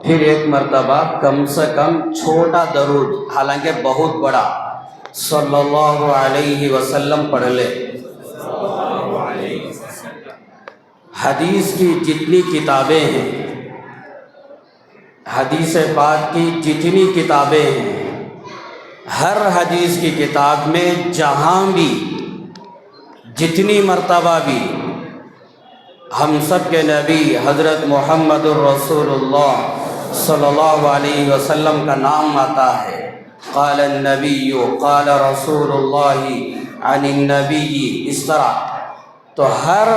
پھر ایک مرتبہ کم سے کم چھوٹا درود، حالانکہ بہت بڑا، صلی اللہ علیہ وسلم پڑھ لے۔ حدیث کی جتنی کتابیں ہیں، حدیث پاک کی جتنی کتابیں ہیں، ہر حدیث کی کتاب میں جہاں بھی جتنی مرتبہ بھی ہم سب کے نبی حضرت محمد الرسول اللہ صلی اللہ علیہ وسلم کا نام آتا ہے، قال النبی قال رسول اللہ عن النبی، اس طرح تو ہر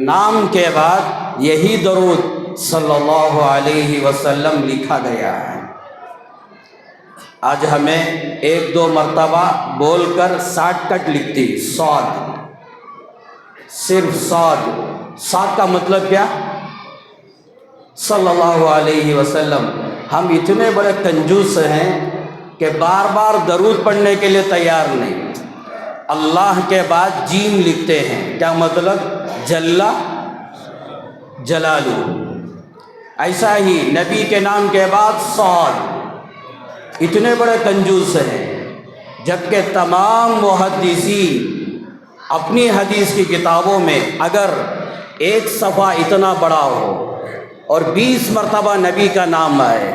نام کے بعد یہی درود صلی اللہ علیہ وسلم لکھا گیا ہے۔ آج ہمیں ایک دو مرتبہ بول کر شارٹ کٹ لکھتی، صاد، صرف صاد۔ صاد کا مطلب کیا؟ صلی اللہ علیہ وسلم۔ ہم اتنے بڑے کنجوس ہیں کہ بار بار درود پڑھنے کے لیے تیار نہیں، اللہ کے بعد جیم لکھتے ہیں۔ کیا مطلب؟ جل جلالہ۔ ایسا ہی نبی کے نام کے بعد صاد۔ اتنے بڑے کنجوس ہیں، جبکہ تمام محدثین اپنی حدیث کی کتابوں میں اگر ایک صفحہ اتنا بڑا ہو اور 20 مرتبہ نبی کا نام آئے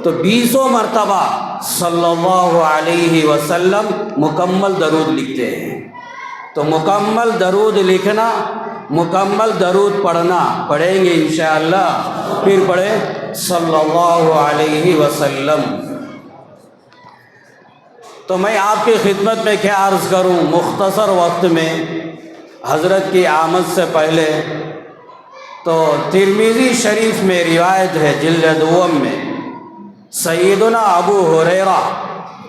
تو 20 مرتبہ صلی اللہ علیہ وسلم مکمل درود لکھتے ہیں۔ تو مکمل درود لکھنا، مکمل درود پڑھنا، پڑھیں گے انشاءاللہ، پھر پڑھیں صلی اللہ علیہ وسلم۔ تو میں آپ کی خدمت میں کیا عرض کروں مختصر وقت میں، حضرت کی آمد سے پہلے تو ترمذی شریف میں روایت ہے، جلد دوم میں سیدنا ابو ہریرہ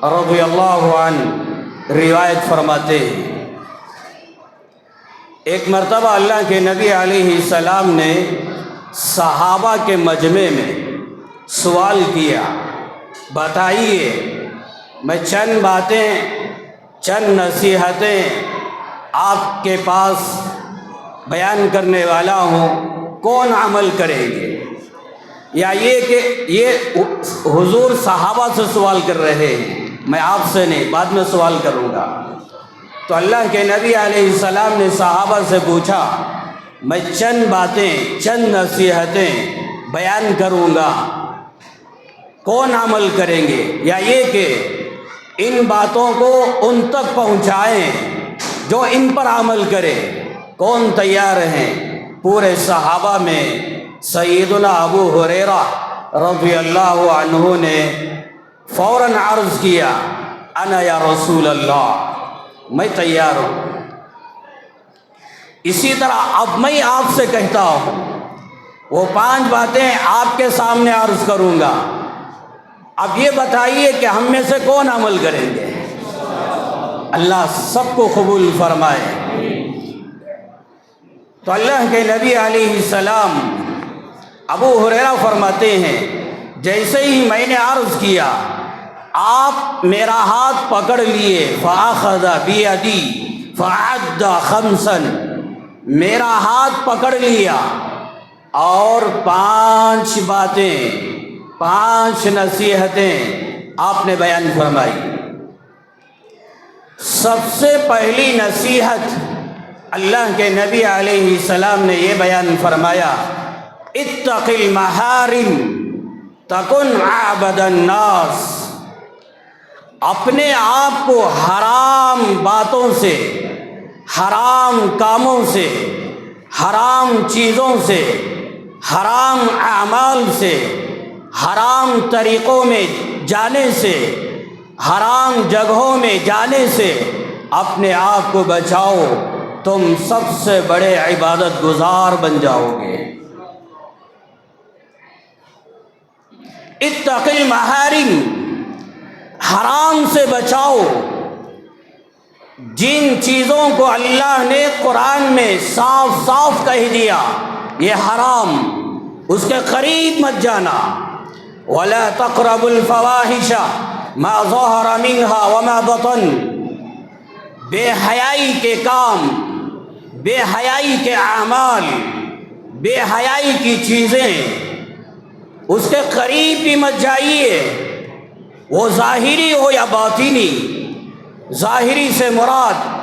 رضی اللہ عنہ روایت فرماتے ہیں، ایک مرتبہ اللہ کے نبی علیہ السلام نے صحابہ کے مجمع میں سوال کیا، بتائیے میں چند باتیں، چند نصیحتیں آپ کے پاس بیان کرنے والا ہوں، کون عمل کریں گے؟ یا یہ کہ یہ حضور صحابہ سے سوال کر رہے ہیں، میں آپ سے نہیں، بعد میں سوال کروں گا۔ تو اللہ کے نبی علیہ السلام نے صحابہ سے پوچھا، میں چند باتیں، چند نصیحتیں بیان کروں گا، کون عمل کریں گے؟ یا یہ کہ ان باتوں کو ان تک پہنچائیں جو ان پر عمل کرے، کون تیار ہیں؟ پورے صحابہ میں سیدنا ابو ہریرہ رضی اللہ عنہ نے فوراً عرض کیا، انا یا رسول اللہ، میں تیار ہوں۔ اسی طرح اب میں آپ سے کہتا ہوں، وہ 5 باتیں آپ کے سامنے عرض کروں گا، اب یہ بتائیے کہ ہم میں سے کون عمل کریں گے؟ اللہ سب کو قبول فرمائے۔ تو اللہ کے نبی علیہ السلام ابو ہریرہ فرماتے ہیں، جیسے ہی میں نے عرض کیا آپ میرا ہاتھ پکڑ لیے، فَأَخَذَ بِيَدِي فَعَدَّ خَمْسًا، میرا ہاتھ پکڑ لیا اور 5 باتیں، 5 نصیحتیں آپ نے بیان فرمائی۔ سب سے پہلی نصیحت اللہ کے نبی علیہ السلام نے یہ بیان فرمایا، اتق المحارم تکن اعبد الناس، اپنے آپ کو حرام باتوں سے، حرام کاموں سے، حرام چیزوں سے، حرام اعمال سے، حرام طریقوں میں جانے سے، حرام جگہوں میں جانے سے اپنے آپ کو بچاؤ، تم سب سے بڑے عبادت گزار بن جاؤ گے۔ اتق المحارم، حرام سے بچاؤ، جن چیزوں کو اللہ نے قرآن میں صاف صاف کہہ دیا یہ حرام، اس کے قریب مت جانا۔ وَلَا تَقْرَبُوا الْفَوَاحِشَ مَا ظَهَرَ مِنْهَا وَمَا بَطَنَ، بے حیائی کے کام، بے حیائی کے اعمال، بے حیائی کی چیزیں اس کے قریب بھی مت جائیے، وہ ظاہری ہو یا باطنی۔ ظاہری سے مراد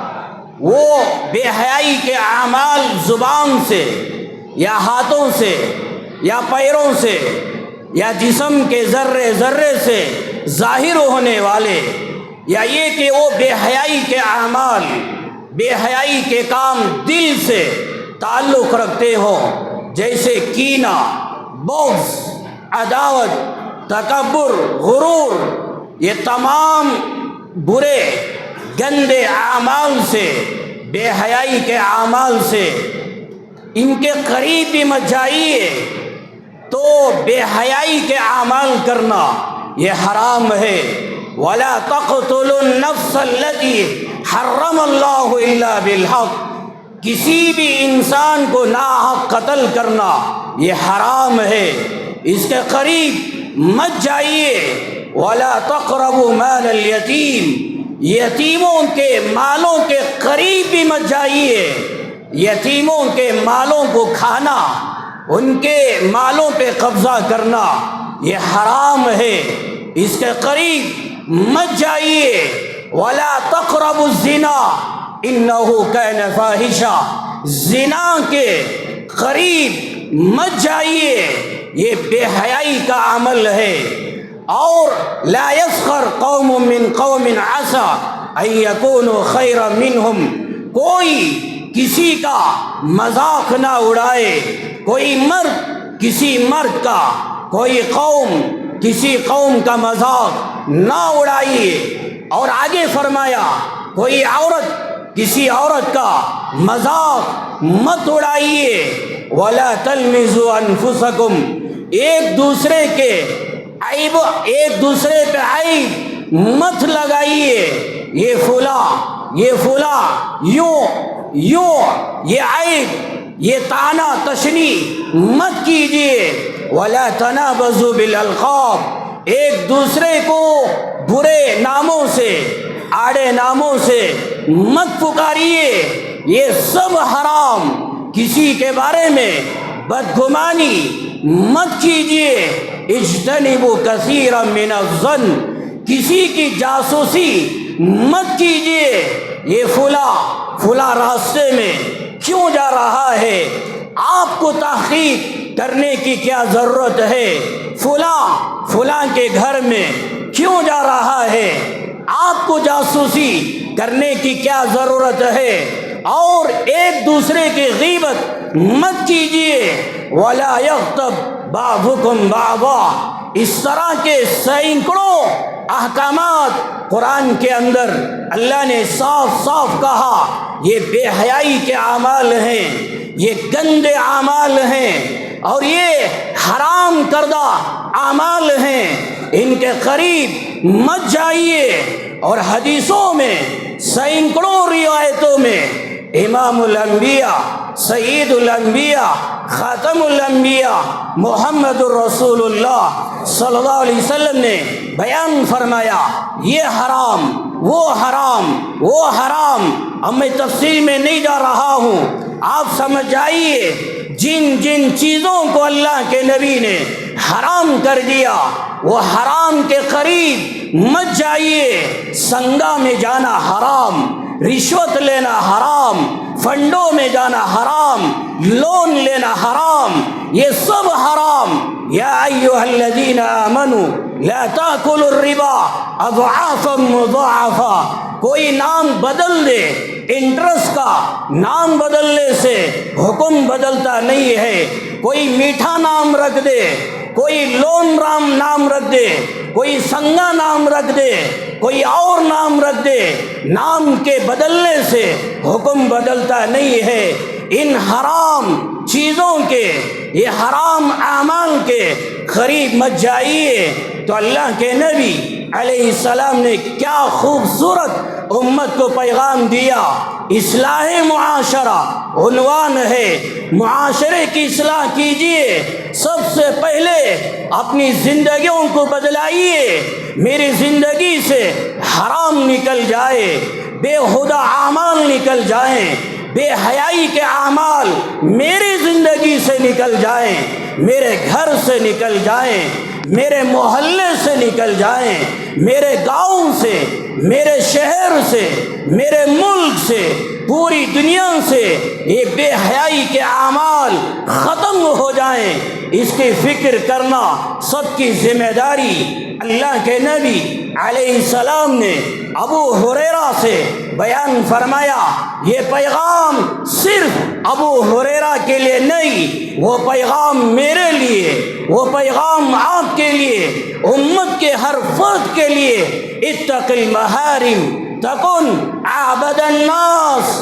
وہ بے حیائی کے اعمال زبان سے یا ہاتھوں سے یا پیروں سے یا جسم کے ذرے ذرے سے ظاہر ہونے والے، یا یہ کہ وہ بے حیائی کے اعمال، بے حیائی کے کام دل سے تعلق رکھتے ہوں، جیسے کینہ، بغض، عداوت، تکبر، غرور۔ یہ تمام برے گندے اعمال سے، بے حیائی کے اعمال سے ان کے قریب بھی مت جائیے۔ تو بے حیائی کے اعمال کرنا یہ حرام ہے۔ وَلَا تَقْتُلُوا النَّفْسَ الَّتِي حَرَّمَ اللَّهُ إِلَّا بِالْحَقِّ، کسی بھی انسان کو ناحق قتل کرنا یہ حرام ہے، اس کے قریب مت جائیے۔ وَلَا تَقْرَبُوا مَالَ الْيَتِيمِ، یتیموں کے مالوں کے قریب بھی مت جائیے۔ یتیموں کے مالوں کو کھانا، ان کے مالوں پہ قبضہ کرنا یہ حرام ہے، اس کے قریب مت جائیے۔ وَلَا تَقْرَبُوا الزِّنَا إِنَّهُ كَانَ فَاحِشًا، زنا کے قریب مت جائیے، یہ بے حیائی کا عمل ہے۔ اور لا يسخر قوم من قوم عسى ان يكونوا خيرا منهم، کوئی کسی کا مذاق نہ اڑائے، کوئی مرد کسی مرد کا، کوئی قوم کسی قوم کا مذاق نہ اڑائیے۔ اور آگے فرمایا کوئی عورت کسی عورت کا مذاق مت اڑائیے۔ وَلَا تَلْمِزُوا أَنفُسَكُمْ، ایک دوسرے کے عیب، ایک دوسرے پہ عیب مت لگائیے، یہ فلاں، یہ فلاں، یوں یوں، یہ عیب، یہ طعنہ تشنی مت کیجیے۔ وَلَا تَنَابَزُوا بِالْأَلْقَابِ، ایک دوسرے کو برے ناموں سے، آڑے ناموں سے مت پکاریے، یہ سب حرام۔ کسی کے بارے میں بدگمانی مت کیجیے۔ اجتنبوا کثیرا من الظن، کسی کی جاسوسی مت کیجیے، یہ فلاں راستے میں کیوں جا رہا ہے، آپ کو تحقیق کرنے کی کیا ضرورت ہے، فلاں کے گھر میں کیوں جا رہا ہے، آپ کو جاسوسی کرنے کی کیا ضرورت ہے۔ اور ایک دوسرے کی غیبت مت کیجیے۔ وَلَا يَغْتَبْ بَعْضُكُمْ بَعْضًا، اس طرح کے سینکڑوں احکامات قرآن کے اندر اللہ نے صاف صاف کہا یہ بے حیائی کے اعمال ہیں، یہ گندے اعمال ہیں، اور یہ حرام کردہ اعمال ہیں، ان کے قریب مت جائیے۔ اور حدیثوں میں سینکڑوں روایتوں میں امام الانبیاء، سید الانبیاء، خاتم الانبیاء محمد الرسول اللہ صلی اللہ علیہ وسلم نے بیان فرمایا یہ حرام، وہ حرام، وہ حرام۔ اب میں تفصیل میں نہیں جا رہا ہوں، آپ سمجھ جائیے جن جن چیزوں کو اللہ کے نبی نے حرام کر دیا وہ حرام کے قریب مت جائیے۔ سنگا میں جانا حرام، رشوت لینا حرام، فنڈوں میں جانا حرام، لون لینا حرام، یہ سب حرام۔ یا ایھا الذین آمنوا لا تاکلوا الربا اضعافا مضاعفا، کوئی نام بدل دے، انٹرسٹ کا نام بدلنے سے حکم بدلتا نہیں ہے۔ کوئی میٹھا نام رکھ دے، کوئی لون نام رکھ دے، کوئی سنگا نام رکھ دے، کوئی اور نام رکھ دے، نام کے بدلنے سے حکم بدلتا نہیں ہے۔ ان حرام چیزوں کے، یہ حرام اعمال کے قریب مت جائیے۔ تو اللہ کے نبی علیہ السلام نے کیا خوبصورت امت کو پیغام دیا۔ اصلاح معاشرہ عنوان ہے، معاشرے کی اصلاح کیجیے، سب سے پہلے اپنی زندگیوں کو بدلائیے، میری زندگی سے حرام نکل جائے، بے ہدہ اعمال نکل جائیں، بے حیائی کے اعمال میری زندگی سے نکل جائیں، میرے گھر سے نکل جائیں، میرے محلے سے نکل جائیں، میرے گاؤں سے، میرے شہر سے، میرے ملک سے، پوری دنیا سے یہ بے حیائی کے اعمال ختم ہو جائیں، اس کی فکر کرنا سب کی ذمہ داری۔ اللہ کے نبی علیہ السلام نے ابو ہریرہ سے بیان فرمایا، یہ پیغام صرف ابو ہریرہ کے لیے نہیں، وہ پیغام میرے لیے، وہ پیغام آپ کے لیے، امت کے ہر فرد کے لیے۔ اتق المحارم تکن اعبد الناس۔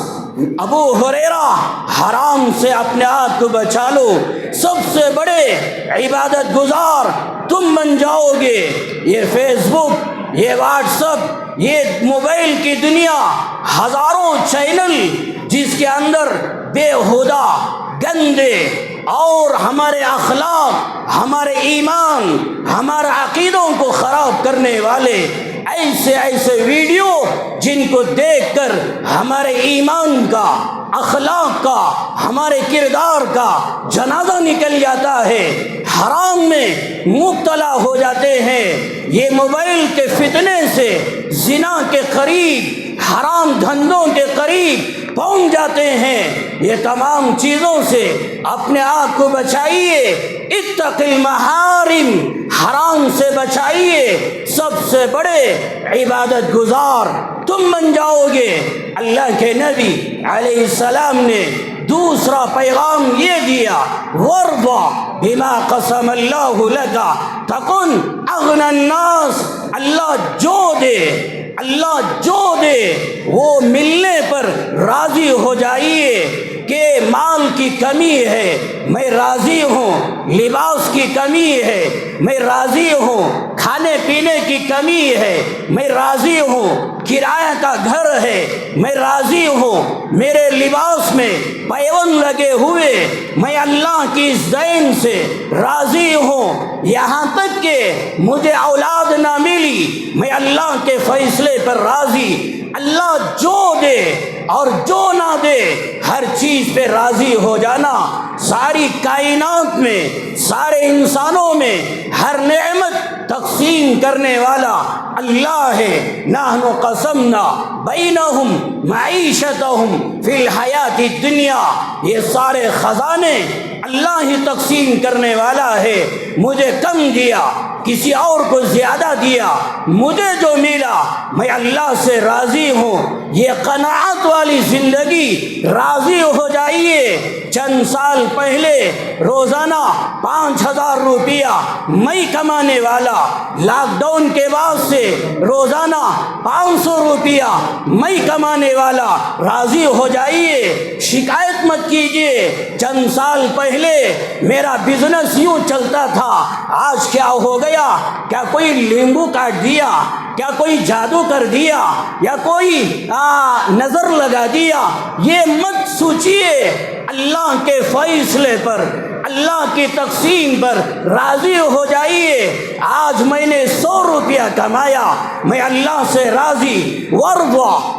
ابو ہریرہ، حرام سے اپنے آپ کو بچا لو، سب سے بڑے عبادت گزار تم بن جاؤ گے۔ یہ فیس بک، یہ واٹس اپ، یہ موبائل کی دنیا، ہزاروں چینل جس کے اندر بے ہدا، گندے اور ہمارے اخلاق، ہمارے ایمان، ہمارے عقیدوں کو خراب کرنے والے ایسے ویڈیو جن کو دیکھ کر ہمارے ایمان کا، اخلاق کا، ہمارے کردار کا جنازہ نکل جاتا ہے، حرام میں مبتلا ہو جاتے ہیں۔ یہ موبائل کے فتنے سے زنا کے قریب، حرام دھندوں کے قریب پہنچ جاتے ہیں۔ یہ تمام چیزوں سے اپنے آپ کو بچائیے۔ اتق المحارم، حرام سے بچائیے، سب سے بڑے عبادت گزار تم بن جاؤ گے۔ اللہ کے نبی علیہ السلام نے دوسرا پیغام یہ دیا، وَارْضَ بِمَا قَسَمَ اللَّهُ لَكَ تَكُنْ أَغْنَى النَّاسِ۔ اللہ جو دے، اللہ جو دے وہ ملنے پر راضی ہو جائیے۔ کہ مال کی کمی ہے، میں راضی ہوں، لباس کی کمی ہے، میں راضی ہوں، کھانے پینے کی کمی ہے، میں راضی ہوں، کرایہ کا گھر ہے، میں راضی ہوں، میرے لباس میں پیون لگے ہوئے، میں اللہ کی اس دین سے راضی ہوں، یہاں تک کہ مجھے اولاد نہ ملی، میں اللہ کے فیصلے پر راضی۔ اللہ جو دے اور جو نہ دے، ہر چیز پہ راضی ہو جانا۔ ساری کائنات میں، سارے انسانوں میں ہر نعمت تقسیم کرنے والا اللہ ہے۔ نحن قسمنا بینہم معیشتہم فی الحیات الدنیا۔ یہ سارے خزانے اللہ ہی تقسیم کرنے والا ہے۔ مجھے کم دیا، کسی اور کو زیادہ دیا، مجھے جو ملا میں اللہ سے راضی ہوں۔ یہ قناعت والی زندگی، راضی ہو جائیے۔ چند سال پہلے روزانہ 5,000 روپیہ میں کمانے والا، لاک ڈاؤن کے بعد سے روزانہ 500 روپیہ میں کمانے والا، راضی ہو جائیے، شکایت مت کیجیے۔ چند سال پہلے میرا بزنس یوں چلتا تھا، آج کیا ہو گیا؟ کیا کوئی لیمبو کاٹ دیا؟ کیا کوئی جادو کر دیا؟ یا کوئی نظر لگا دیا؟ یہ مت سوچیے، اللہ کے فیصلے پر، اللہ کی تقسیم پر راضی ہو جائیے۔ آج میں نے 100 روپیہ کمایا، میں اللہ سے راضی۔ وَارْضَ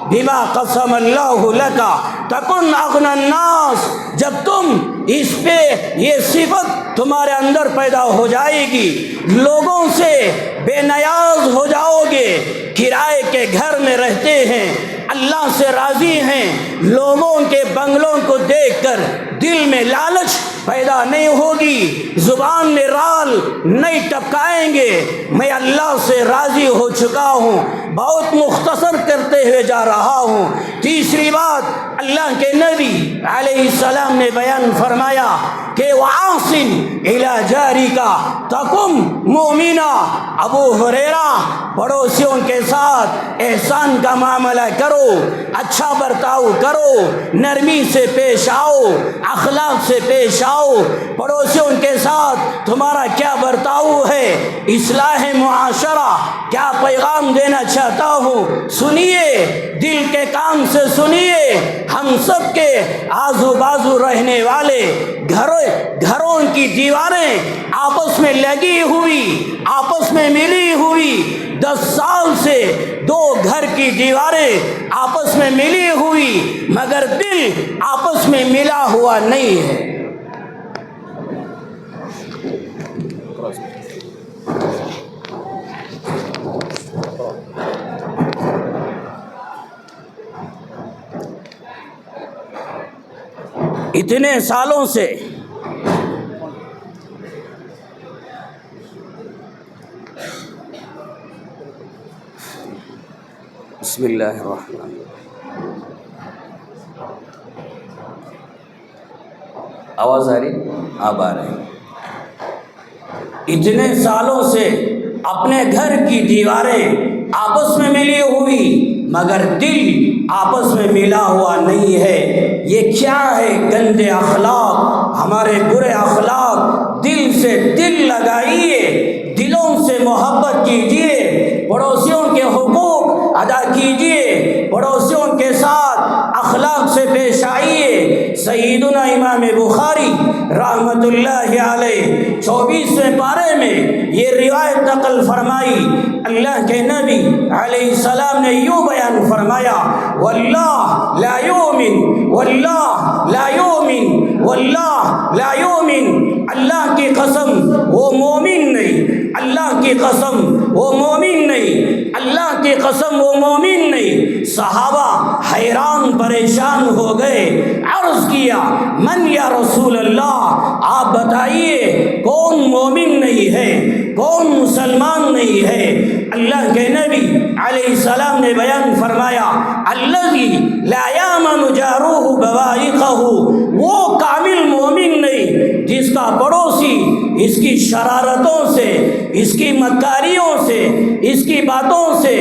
بِمَا قَسَمَ اللَّهُ لَكَ تَكُنْ أَغْنَى النَّاسِ۔ جب تم اس پہ یہ صفت تمہارے اندر پیدا ہو جائے گی، لوگوں سے بے نیاز ہو جاؤ گے۔ کرائے کے گھر میں رہتے ہیں، اللہ سے راضی ہیں، لوگوں کے بنگلوں کو دیکھ کر دل میں لالچ پیدا نہیں ہوگی، زبان میں رال نہیں ٹپکائیں گے۔ میں اللہ سے راضی ہو چکا ہوں۔ بہت مختصر کرتے ہوئے جا رہا ہوں۔ تیسری بات اللہ کے نبی علیہ السلام نے بیان فرمایا کہ وَعَاصِمْ إِلَى جَارِكَ تَكُنْ مُؤْمِنًا۔ ابو ہریرہ، پڑوسیوں کے ساتھ احسان کا معاملہ کرو، اچھا برتاؤ کرو، نرمی سے پیش آؤ، اخلاق سے پیش آؤ۔ پڑوسیوں کے ساتھ تمہارا کیا برتاؤ ہے، اصلاح معاشرہ کیا پیغام دینا چاہتا ہوں، سنیے، دل کے کام سے سنیے۔ ہم سب کے آزو بازو رہنے والے گھروں کی دیواریں آپس میں لگی ہوئی، آپس میں ملی ہوئی، 10 سال سے 2 گھر کی دیواریں آپس میں ملی ہوئی مگر دل آپس میں ملا ہوا نہیں ہے۔ اتنے سالوں سے بسم اللہ الرحمن الرحیم، آواز آ رہی؟ اب آ رہی۔ اتنے سالوں سے اپنے گھر کی دیواریں آپس میں ملی ہوئی مگر دل آپس میں ملا ہوا نہیں ہے۔ یہ کیا ہے گندے اخلاق، ہمارے برے اخلاق۔ دل سے دل لگائیے، دلوں سے محبت کیجیے، پڑوسیوں کے حقوق ادا کیجیے، پڑوسیوں کے ساتھ اخلاق سے پیش آئیے۔ سیدنا امام بخاری رحمۃ اللہ علیہ 24ویں پارے میں یہ روایت نقل فرمائی۔ اللہ کے نبی علیہ السلام نے یوں بیان فرمایا، واللہ لا یؤمن، واللہ لا یؤمن، واللہ لا یؤمن۔ اللہ کی قسم وہ مومن نہیں، اللہ کی قسم وہ مومن نہیں، اللہ کی قسم وہ مومن نہیں۔ صحابہ حیران پریشان ہو گئے، عرض کیا من یا رسول اللہ، آپ بتائیے کون مومن نہیں ہے، کون مسلمان نہیں ہے؟ اللہ کے نبی علیہ السلام نے بیان فرمایا، الذی لا یامن جارہ بوائقہ، وہ کامل مومن نہیں جس کا پڑوسی اس کی شرارتوں سے، اس کی مکاریوں سے، اس کی باتوں سے،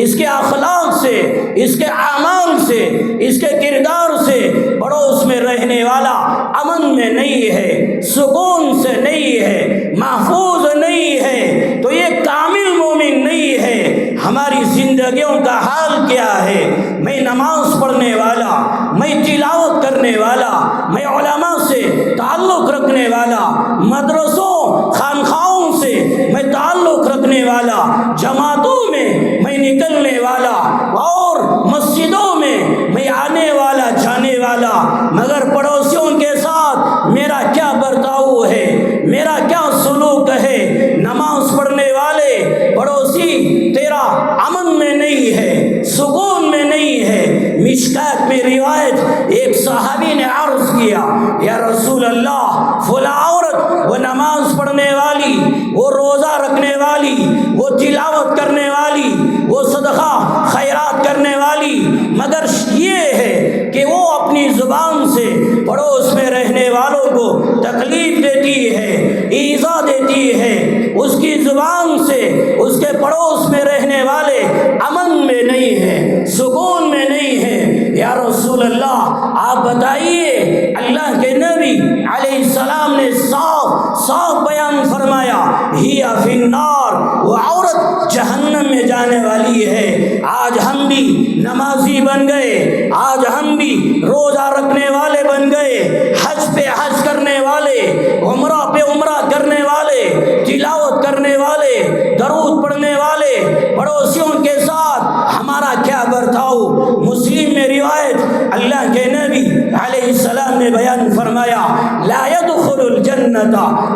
اس کے اخلاق سے، اس کے اعمال سے، اس کے کردار سے پڑوس میں رہنے والا امن میں نہیں ہے، سکون سے نہیں ہے، محفوظ نہیں ہے، تو یہ کامل مومن نہیں ہے۔ ہماری زندگیوں کا حال کیا ہے؟ میں نماز پڑھنے والا، میں تلاوت کرنے والا، میں علماء سے تعلق رکھنے والا، مدرسوں خانخاہوں سے میں تعلق رکھنے والا، جماعتوں میں میں نکلنے والا اور مسجدوں میں میں آنے والا جانے والا، مگر پڑوسیوں کے ساتھ میرا کیا برتاؤ ہے، میرا کیا سلوک ہے؟ نماز پڑھنے والے پڑوسی تیرا امن میں نہیں ہے، سکون میں نہیں ہے۔ مشکات میں روایت، ایک صحابی نے عرض کیا، یا رسول اللہ فلاں عورت وہ نماز پڑھنے والی، وہ روزہ رکھنے والی، وہ تلاوت کرنے والی، وہ صدقہ خیرات کرنے والی، مگر یہ ہے کہ وہ اپنی زبان سے پڑوس میں رہنے والوں کو تکلیف دیتی ہے، ایذا دیتی ہے، اس کی زبان سے اس کے پڑوس میں رہنے والے امن میں نہیں ہے، سکون میں نہیں ہے۔ یا رسول اللہ آپ بتائیے۔ اللہ کے نبی علیہ السلام نے صاف صاف بیان فرمایا، ہی فی النار، وہ عورت جہنم میں جانے والی ہے۔ آج ہم بھی نمازی بن گئے، آج ہم بھی روزہ رکھنے والے بن گئے، حج پہ حج کرنے والے، عمرہ پہ عمرہ کرنے والے، تلاوت کرنے والے، درود پڑھنے والے، پڑوسیوں کے ساتھ ہمارا کیا برتاؤ؟ مسلم میں روایت، اللہ کے نبی علیہ السلام نے بیان فرمایا، لا يدخل الجنت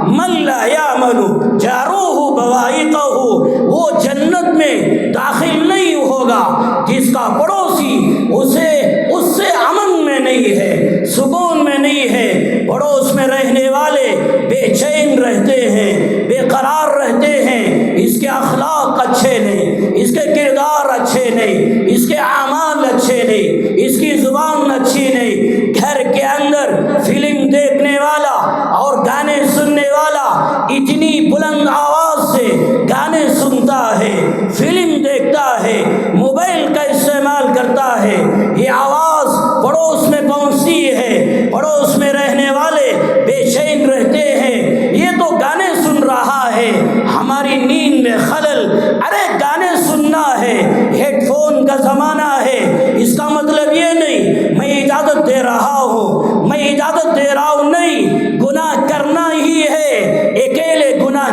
من لا يامن جارہ بوائقہ، وہ جنت میں داخل نہیں ہوگا جس کا پڑوسی اس سے امن میں نہیں ہے، سکون میں نہیں ہے۔ پڑوس میں رہنے والے بے چین رہتے ہیں، بے قرار رہتے ہیں، اس کے اخلاق اچھے نہیں، اس کے کردار اچھے نہیں، اس کے اعمال اچھے نہیں، اس کی زبان اچھی نہیں۔ گھر کے اندر فلم دیکھنے والا اور گانے سننے والا اتنی بلند آواز سے گانے سنتا ہے، فلم دیکھتا ہے، موبائل کا استعمال کرتا ہے، یہ آواز پڑوس میں پہنچتی ہے، پڑوس میں رہنے والے بے چین رہتے ہیں، یہ تو گانے سن رہا ہے، ہماری نیند میں خلل۔ ارے گانے سننا ہے، ہیڈ فون کا زمانہ ہے، اس کا مطلب یہ نہیں میں اجازت دے رہا ہوں، میں اجازت دے رہا ہوں، نہیں، گناہ کرنا ہی ہے، اکیلے گناہ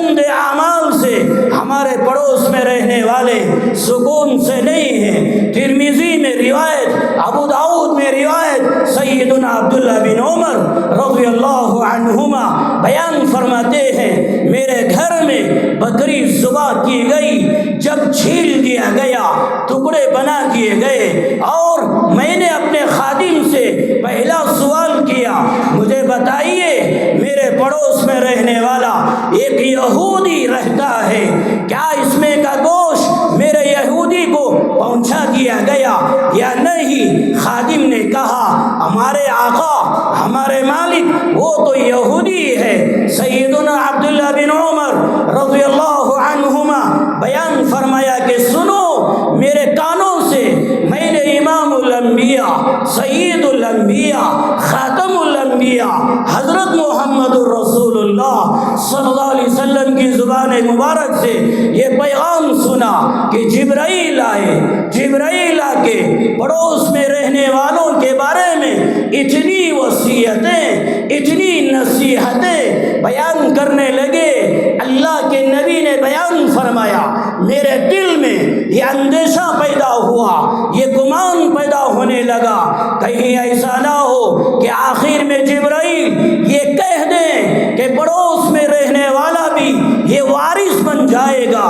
گندے اعمال سے ہمارے پڑوس میں رہنے والے سکون سے نہیں ہیں۔ ترمذی میں روایت، ابو داؤد میں روایت، سیدنا عبداللہ بن عمر رضی اللہ عنہما بیان فرماتے ہیں، میرے گھر میں بکری ذبح کی گئی، جب چھیل دیا گیا، ٹکڑے بنا دیے گئے، اور میں نے اپنے خادم سے پہلا سوال کیا، مجھے بتائیے میرے پڑوس میں رہنے والا ایک یہودی رہتا ہے، کیا اس میں کا گوشت میرے یہودی کو پہنچا دیا گیا یا نہیں؟ خادم نے کہا، ہمارے آقا، ہمارے مالک، وہ تو یہودی ہے۔ سیدنا عبداللہ بن عمر رضی اللہ عنہما بیان فرمایا کہ سنو میرے کانوں سے، میں نے امام الانبیاء، سید الانبیاء، خاتم الانبیاء حضرت محمد الرسول اللہ صلی اللہ علیہ وسلم کی زبان مبارک سے یہ پیغام سنا کہ جبرائیل آئے، جبرائیل آ کے پڑوس میں رہنے والوں کے بارے میں اتنی وصیتیں، اتنی نصیحتیں بیان کرنے لگے۔ اللہ کے نبی نے بیان فرمایا، میرے دل میں یہ اندیشہ پیدا ہوا، یہ گمان پیدا ہونے لگا، کہیں ایسا نہ ہو کہ آخر میں جبرائیل یہ کہہ دیں کہ پڑوس میں رہنے والا بھی یہ وارث بن جائے گا۔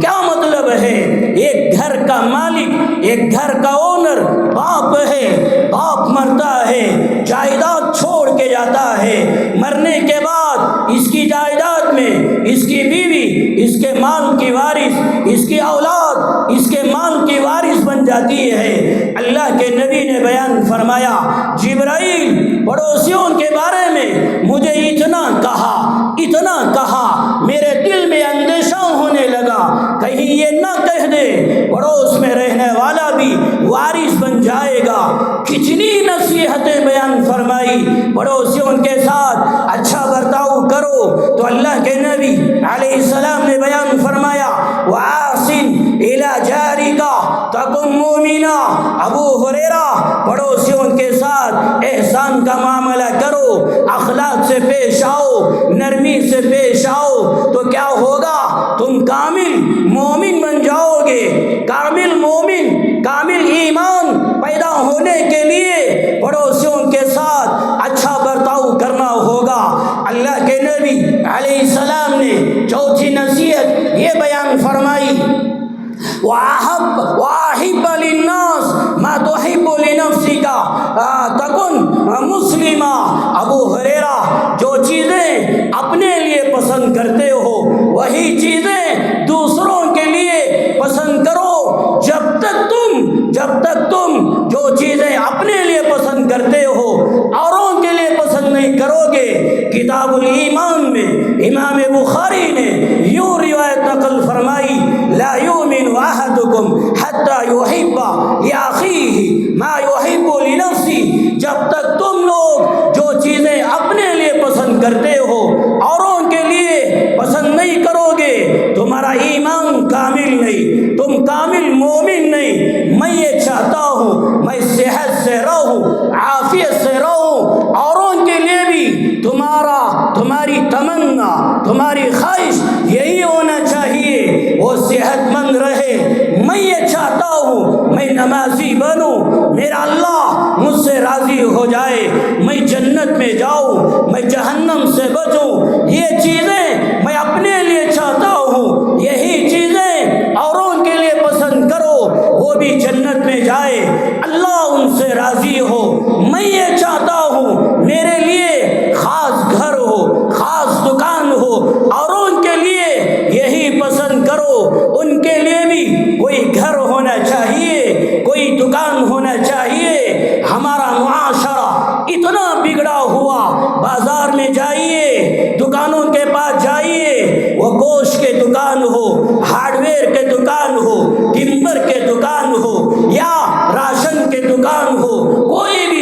کیا مطلب ہے؟ ایک گھر کا مالک، ایک گھر کا اونر باپ ہے، باپ مرتا ہے، جائیداد چھوڑ کے جاتا ہے، مرنے کے بعد اس کی جائیداد میں اس کی بیوی اس کے مال کی وارث، اس کی اولاد اس کے مال کی وارث بن جاتی ہے۔ اللہ کے نبی نے بیان فرمایا، جبرائیل پڑوسیوں کے بارے میں مجھے اتنا کہا، میرے دل میں اندیشہ ہونے لگا، کہیں یہ نہ کہہ دے پڑوس میں رہنے والا بھی وارث بن جائے گا۔ کتنی نصیحتیں بیان فرمائی، پڑوسیوں کے ساتھ اچھا برتاؤ کرو، تو اللہ کے نبی علیہ السلام نے بیان فرمایا، وَأَحْسِنْ إِلَىٰ جَارِكَ تَكُن مُؤْمِنًا۔ ابو ہریرہ، پڑوسیوں کے ساتھ احسان کا معاملہ کرو، اخلاق سے پیش آؤ، نرمی سے پیش آؤ، تو کیا ہوگا؟ تم کامل مومن بن جاؤ گے۔ کامل مومن، کامل ایمان پیدا ہونے کے لیے پڑوسیوں کے ساتھ اچھا برتاؤ کرنا ہوگا۔ اللہ کے نبی علیہ السلام نے چوتھی نصیحت یہ بیان فرمائی، وَأَحِبَّ لِلنَّاسِ مَا تُحِبُّ لِنَفْسِكَ تَكُن مُسْلِمًا۔ ابو ہریرہ، جو چیزیں اپنے لیے پسند کرتے ہو وہی چیزیں دوسروں کے لیے پسند کرو۔ جب تک تم جو چیزیں اپنے لیے پسند کرتے ہو اوروں کے لیے پسند نہیں کرو گے۔ کتاب الایمان میں امام بخاری نے یوں روایت نقل فرمائی، لا یؤمن احدکم حتی یحب لاخیہ ما یحب لنفسہ۔ جب تک تم لوگ جو چیزیں اپنے لیے پسند کرتے ہو اوروں کے لیے پسند نہیں کرو گے، تمہارا ایمان کامل نہیں، تم کامل مومن نہیں۔ میں یہ چاہتا ہوں میں صحت سے رہوں، عافیت سے رہوں، اوروں کے لیے بھی تمہاری تمنا، تمہاری خواہش یہی ہونا چاہیے، وہ صحت مند رہے۔ میں یہ چاہتا ہوں میں نمازی بنوں، میرا اللہ مجھ سے راضی ہو جائے، میں جنت میں جاؤں، میں جہنم سے بچوں۔ یہ چیزیں میں اپنے لیے چاہتا ہوں، یہی چیزیں اوروں کے لیے پسند کرو، وہ بھی جنت میں جائے، اللہ ان سے راضی ہو۔ میں یہ چاہتا ہوں میرے لیے خاص گھر ہو، خاص دکان ہو، اوروں کے لیے یہی پسند کرو، ان کے لیے بھی کوئی گھر ہونا چاہیے، کوئی دکان ہونا چاہیے۔ ہمارا معاشرہ اتنا بگڑا ہوا، بازار میں جائیے، دکانوں کے پاس جائیے، وہ گوشت کے دکان ہو، ہارڈ ویئر کے دکان ہو، ٹمبر کے دکان ہو، یا راشن کے دکان ہو، کوئی بھی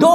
2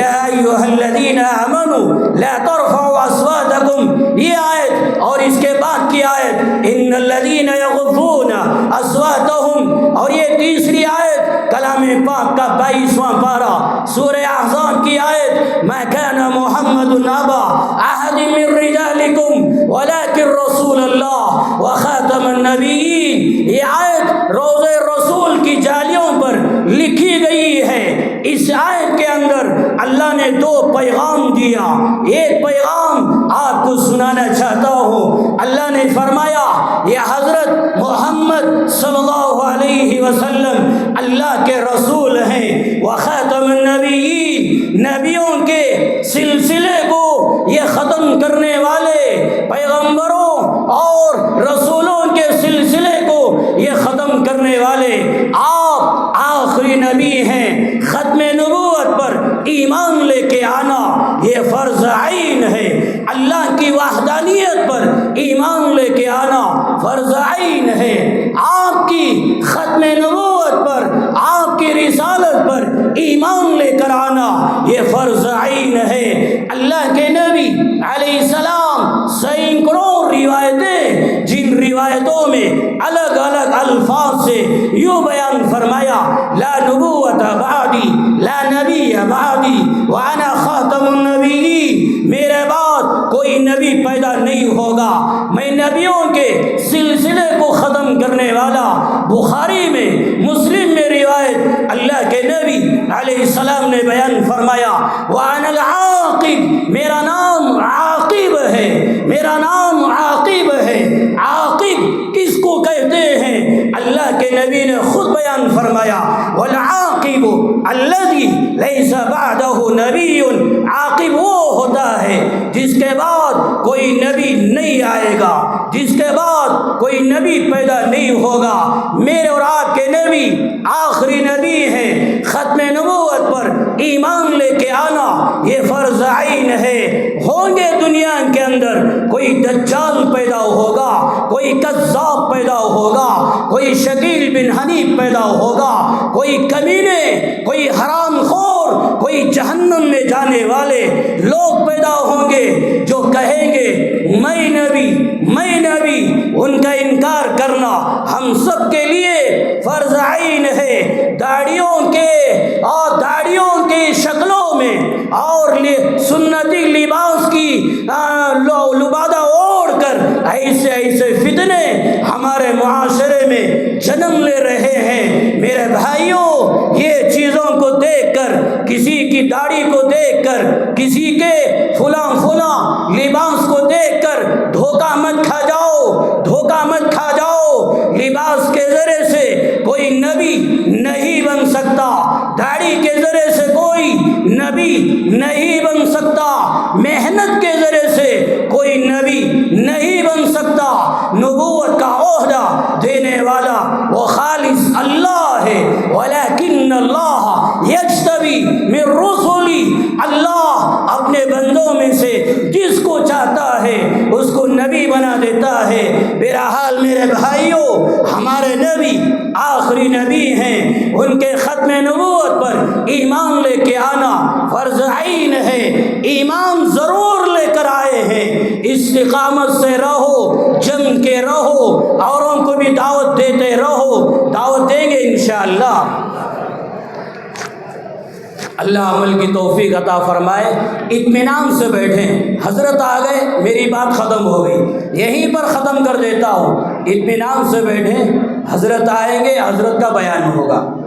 یا ایھا الذین آمنوا لا ترفعوا اصواتکم، یہ آیت اور اس کے بعد کی آیت ان الذین یغضون اصواتهم، اور یہ تیسری آیت کلام پاک کا 22واں پارہ سورہ احزاب کی آیت ما کان محمد ابا احد من رجالکم ولکن رسول اللہ وخاتم النبیین، یہ آیت روضہ رسول کی جالیوں پر لکھی گئی ہے۔ اس آیت کے اندر اللہ نے 2 پیغام دیا، ایک پیغام آپ کو سنانا چاہتا ہوں۔ اللہ نے فرمایا یہ حضرت محمد صلی اللہ علیہ وسلم اللہ کے رسول ہیں، وخاتم النبیین، نبیوں کے سلسلے کو یہ ختم کرنے والے، پیغمبروں اور رسولوں کے سلسلے کو یہ ختم کرنے والے آپ آخری نبی ہیں۔ ختم نبوت پر ایمان لے کے آنا یہ فرض عین ہے، اللہ کی وحدانیت پر ایمان لے کے آنا فرض عین ہے، آپ کی ختم نبوت پر، آپ کی رسالت پر ایمان لے کر آنا یہ فرض عین ہے۔ اللہ کے نبی علیہ السلام سینکڑوں روایتیں، جن روایتوں میں الگ الگ الفاظ سے یوں بیان فرمایا لا نبوت بعدی، لا نبی بعدی وانا خاتم النبیین، میرے بعد کوئی نبی پیدا نہیں ہوگا، میں نبیوں کے سلسلے کو ختم کرنے والا۔ بخاری میں، مسلم میں روایت اللہ کے نبی علیہ السلام نے بیان فرمایا وانا العاقب، میرا نام عاقب ہے، میرا نام عاقب ہے۔ عاقب کس کو کہتے ہیں؟ اللہ کے نبی نے خود بیان فرمایا والعاقب الذی لیس بعدہ نبی، عاقب وہ ہوتا ہے جس کے بعد کوئی نبی نہیں آئے گا، جس کے بعد کوئی نبی پیدا نہیں ہوگا۔ میرے اور آپ کے نبی آخری نبی ہیں، ختم نبوت پر ایمان لے کے آنا یہ فرض عین ہے۔ ہوں گے دنیا کے اندر کوئی دجال پیدا ہوگا، کوئی کذاب پیدا ہوگا، کوئی شکیل بن حنیف پیدا ہوگا، کوئی کمینے، کوئی حرام خور، کوئی جہنم میں جانے والے لوگ پیدا ہوں گے جو کہیں گے میں نبی، میں نبی۔ ان کا انکار کرنا ہم سب کے لیے فرض عین ہے۔ داڑھیوں کے اور داڑھیوں کی شکلوں میں اور سنتی لباس کی لبادہ اوڑھ کر ایسے ایسے فتنے ہمارے معاشرے میں جنم لے رہے ہیں۔ میرے بھائیوں، یہ چیزوں کو دیکھ کر، کسی کی داڑھی کو دیکھ کر، کسی کے فلاں لباس کو دیکھ کر دھوکہ مت کھا جاؤ، دھوکہ مت کھا جاؤ۔ لباس کے ذریعے سے کوئی نبی نہیں بن سکتا، داڑھی کے ذریعے سے کوئی نبی نہیں بن سکتا، محنت کے ذریعے سے کوئی نبی نہیں بن سکتا۔ نبوت کا عہدہ دینے والا وہ خالص اللہ ہے، ولیکن اللہ یجتبی من رسلی، اللہ اپنے بندوں میں سے جس کو چاہتا ہے اس کو نبی بنا دیتا ہے۔ بہرحال میرے بھائیوں، ہمارے نبی آخری نبی ہیں، ان کے ختم نبوت پر ایمان لے کے آنا فرض عین ہے۔ ایمان ضرور لے کر آئے ہیں، استقامت سے رہو، جم کے رہو، اوروں کو بھی دعوت دیتے رہو، دعوت دیں گے انشاءاللہ۔ اللہ عمل کی توفیق عطا فرمائے۔ اطمینان سے بیٹھیں، حضرت آ گئے، میری بات ختم ہو گئی، یہیں پر ختم کر دیتا ہوں۔ اطمینان سے بیٹھیں، حضرت آئیں گے، حضرت کا بیان ہوگا۔